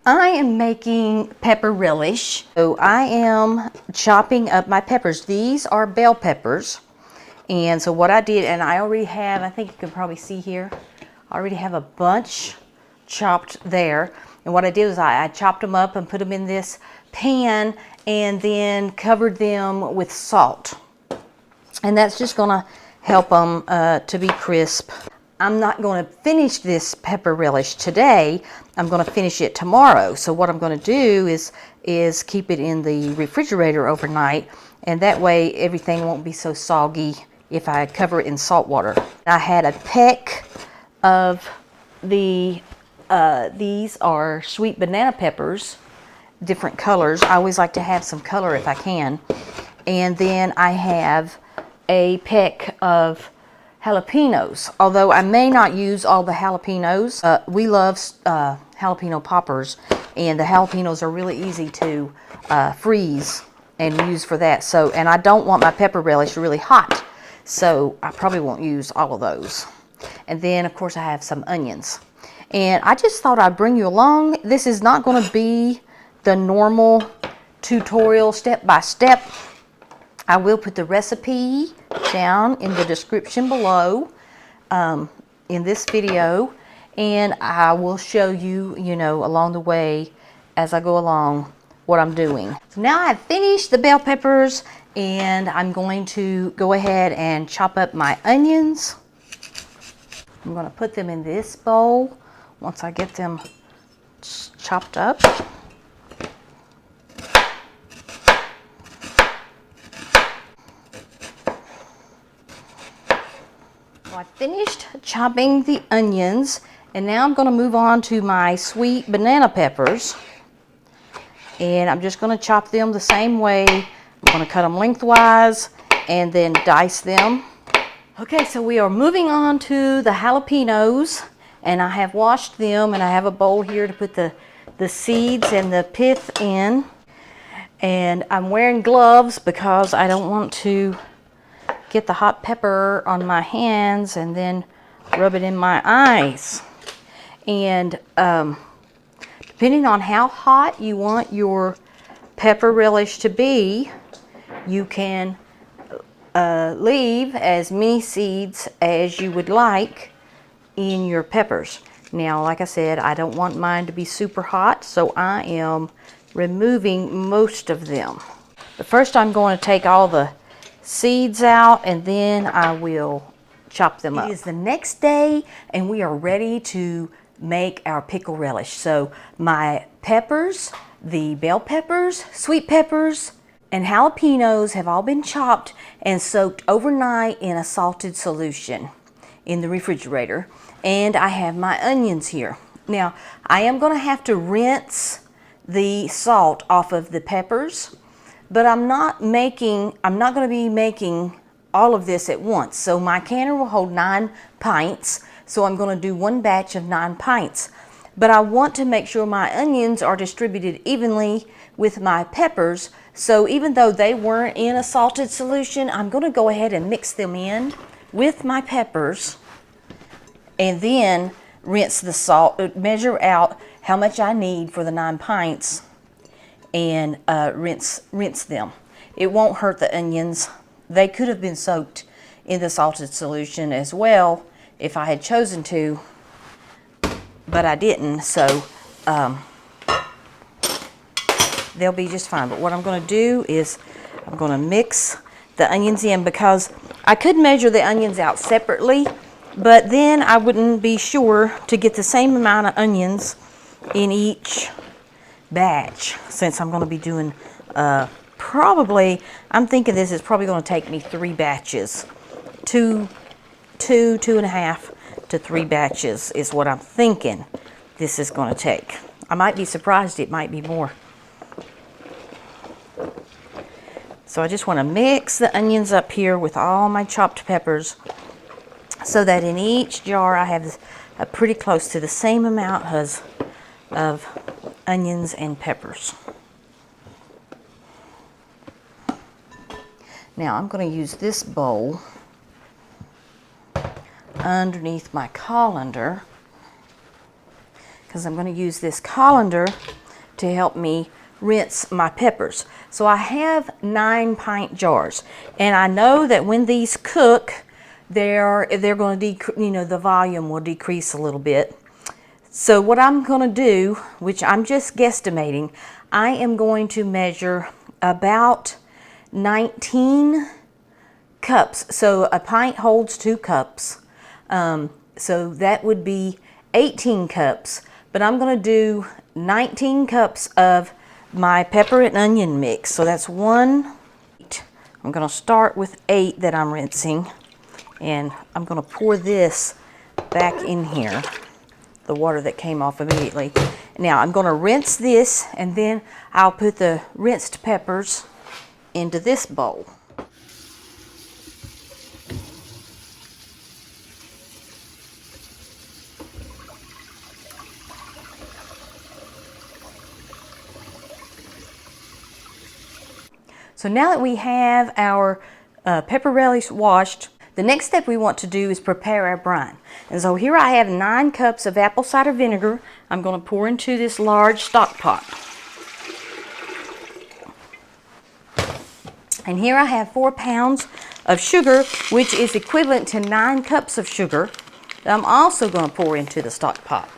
I am making pepper relish. So I am chopping up my peppers. These are bell peppers. And so what I did, and I already have, I think you can probably see here, I already have a bunch chopped there. And what I did was I chopped them up and put them in this pan and then covered them with salt. And that's just gonna help them to be crisp. I'm not going to finish this pepper relish today. I'm going to finish it tomorrow. So what I'm going to do is keep it in the refrigerator overnight, and that way everything won't be so soggy if I cover it in salt water. I had a peck of these are sweet banana peppers, different colors. I always like to have some color if I can. And then I have a peck of jalapenos, although I may not use all the jalapenos. We love jalapeno poppers, and the jalapenos are really easy to freeze and use for that. So, and I don't want my pepper relish really hot, so I probably won't use all of those. And then of course I have some onions, and I just thought I'd bring you along. This is not going to be the normal tutorial step by step. I will put the recipe down in the description below in this video, and I will show you, along the way as I go along what I'm doing. So now I've finished the bell peppers, and I'm going to go ahead and chop up my onions. I'm going to put them in this bowl once I get them chopped up. I finished chopping the onions, and now I'm going to move on to my sweet banana peppers, and I'm just going to chop them the same way. I'm going to cut them lengthwise and then dice them. Okay, so we are moving on to the jalapenos, and I have washed them, and I have a bowl here to put the seeds and the pith in, and I'm wearing gloves because I don't want to get the hot pepper on my hands and then rub it in my eyes. And depending on how hot you want your pepper relish to be, you can leave as many seeds as you would like in your peppers. Now, like I said, I don't want mine to be super hot, so I am removing most of them. But first I'm going to take all the seeds out, and then I will chop them up. It is the next day, and we are ready to make our pickle relish. So my peppers, the bell peppers, sweet peppers, and jalapenos have all been chopped and soaked overnight in a salted solution in the refrigerator. And I have my onions here. Now, I am going to have to rinse the salt off of the peppers, but I'm not going to be making all of this at once. So my canner will hold 9 pints. So I'm going to do one batch of 9 pints. But I want to make sure my onions are distributed evenly with my peppers. So even though they weren't in a salted solution, I'm going to go ahead and mix them in with my peppers, and then rinse the salt, measure out how much I need for the 9 pints, and rinse them. It won't hurt the onions. They could have been soaked in the salted solution as well if I had chosen to, but I didn't, so they'll be just fine. But what I'm going to do is I'm going to mix the onions in, because I could measure the onions out separately, but then I wouldn't be sure to get the same amount of onions in each batch, since I'm going to be doing probably, I'm thinking this is probably going to take me 3 batches. 2.5 to 3 batches is what I'm thinking this is going to take. I might be surprised, it might be more. So I just want to mix the onions up here with all my chopped peppers, so that in each jar I have pretty close to the same amount of onions and peppers. Now I'm going to use this bowl underneath my colander, because I'm going to use this colander to help me rinse my peppers. So I have 9-pint jars, and I know that when these cook, they're going to the volume will decrease a little bit. So what I'm going to do, which I'm just guesstimating, I am going to measure about 19 cups. So a pint holds 2 cups. So that would be 18 cups. But I'm going to do 19 cups of my pepper and onion mix. So that's 1. I'm going to start with 8 that I'm rinsing. And I'm going to pour this back in here, the water that came off immediately. Now I'm going to rinse this, and then I'll put the rinsed peppers into this bowl. So now that we have our pepper relish washed, the next step we want to do is prepare our brine. And so here I have 9 cups of apple cider vinegar. I'm going to pour into this large stock pot. And here I have 4 pounds of sugar, which is equivalent to 9 cups of sugar, that I'm also going to pour into the stock pot.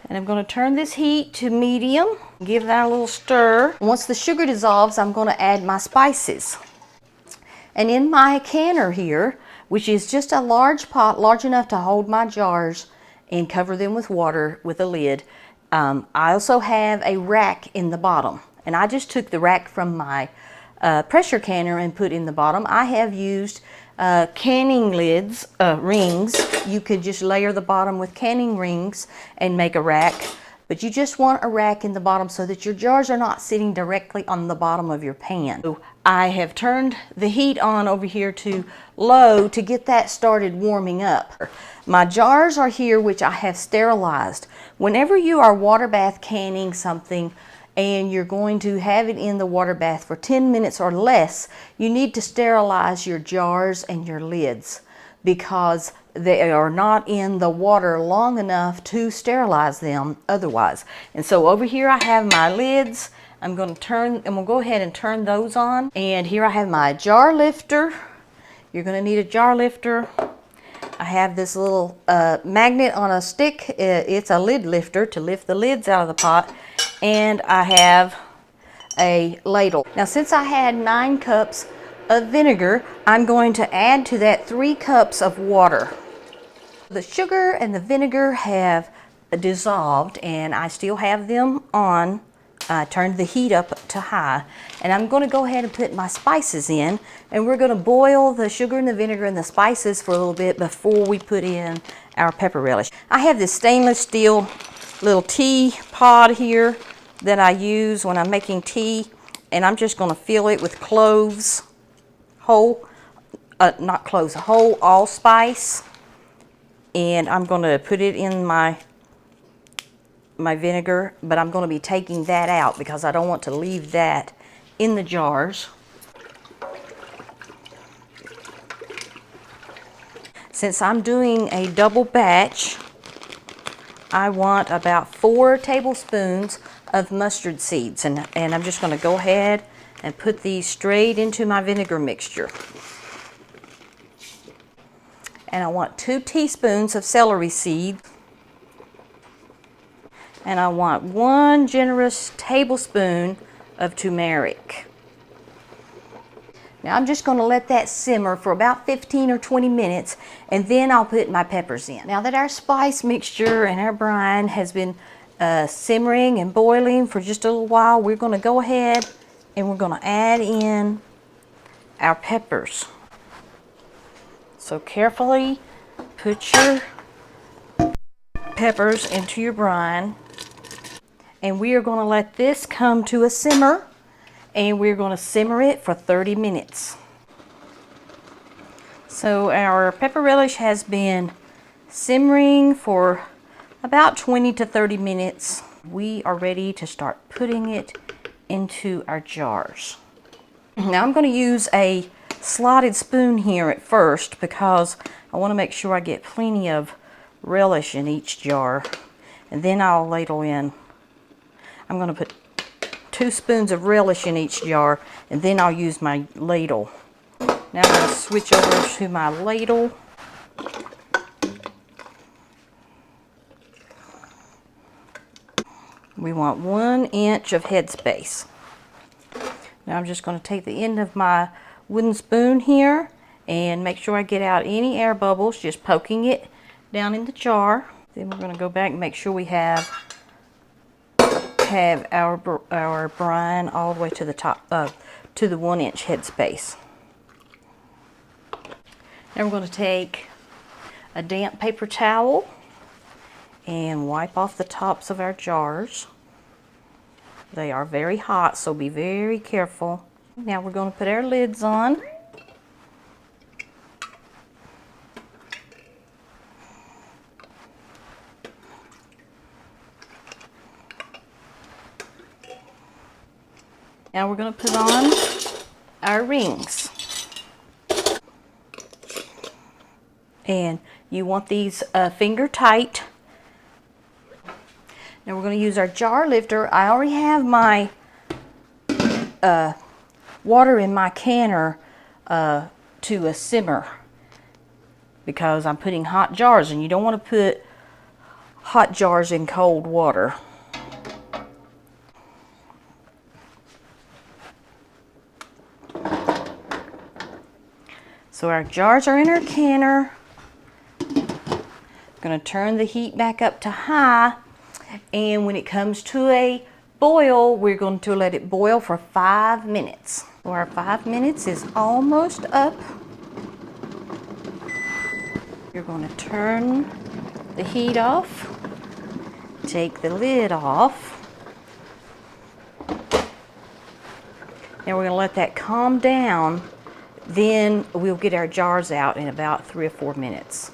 And I'm going to turn this heat to medium, give that a little stir. Once the sugar dissolves, I'm going to add my spices. And in my canner here, which is just a large pot, large enough to hold my jars and cover them with water with a lid, I also have a rack in the bottom. And I just took the rack from my pressure canner and put in the bottom. I have used canning lids, rings. You could just layer the bottom with canning rings and make a rack, but you just want a rack in the bottom so that your jars are not sitting directly on the bottom of your pan. So I have turned the heat on over here to low to get that started warming up. My jars are here, which I have sterilized. Whenever you are water bath canning something, and you're going to have it in the water bath for 10 minutes or less, you need to sterilize your jars and your lids, because they are not in the water long enough to sterilize them otherwise. And so over here I have my lids. I'm going to go ahead and turn those on. And here I have my jar lifter. You're going to need a jar lifter. I have this little magnet on a stick. It's a lid lifter to lift the lids out of the pot. And I have a ladle. Now, since I had 9 cups of vinegar, I'm going to add to that 3 cups of water. The sugar and the vinegar have dissolved, and I still have them on. I turned the heat up to high, and I'm going to go ahead and put my spices in, and we're going to boil the sugar and the vinegar and the spices for a little bit before we put in our pepper relish. I have this stainless steel little tea pod here that I use when I'm making tea, and I'm just going to fill it with cloves, whole allspice, and I'm going to put it in my vinegar, but I'm going to be taking that out because I don't want to leave that in the jars. Since I'm doing a double batch, I want about 4 tablespoons of mustard seeds, and I'm just going to go ahead and put these straight into my vinegar mixture. And I want 2 teaspoons of celery seed, and I want 1 generous tablespoon of turmeric. Now I'm just going to let that simmer for about 15 or 20 minutes, and then I'll put my peppers in. Now that our spice mixture and our brine has been simmering and boiling for just a little while, we're going to go ahead and we're going to add in our peppers. So carefully put your peppers into your brine, and we are going to let this come to a simmer, and we're going to simmer it for 30 minutes. So our pepper relish has been simmering for about 20 to 30 minutes. We are ready to start putting it into our jars. Now I'm going to use a slotted spoon here at first because I want to make sure I get plenty of relish in each jar. And then I'll ladle in. I'm going to put 2 spoons of relish in each jar, and then I'll use my ladle. Now I'm going to switch over to my ladle. We want 1 inch of headspace. Now I'm just going to take the end of my wooden spoon here and make sure I get out any air bubbles, just poking it down in the jar. Then we're going to go back and make sure we have our brine all the way to the top, to the 1 inch headspace. Now we're going to take a damp paper towel and wipe off the tops of our jars. They are very hot, so be very careful. Now we're going to put our lids on. Now we're going to put on our rings. And you want these finger tight. Now we're going to use our jar lifter. I already have my water in my canner to a simmer because I'm putting hot jars, and you don't want to put hot jars in cold water. So our jars are in our canner. Going to turn the heat back up to high, and when it comes to a boil, we're going to let it boil for 5 minutes. So our 5 minutes is almost up. You're going to turn the heat off, take the lid off. Now we're going to let that calm down. Then we'll get our jars out in about 3 or 4 minutes.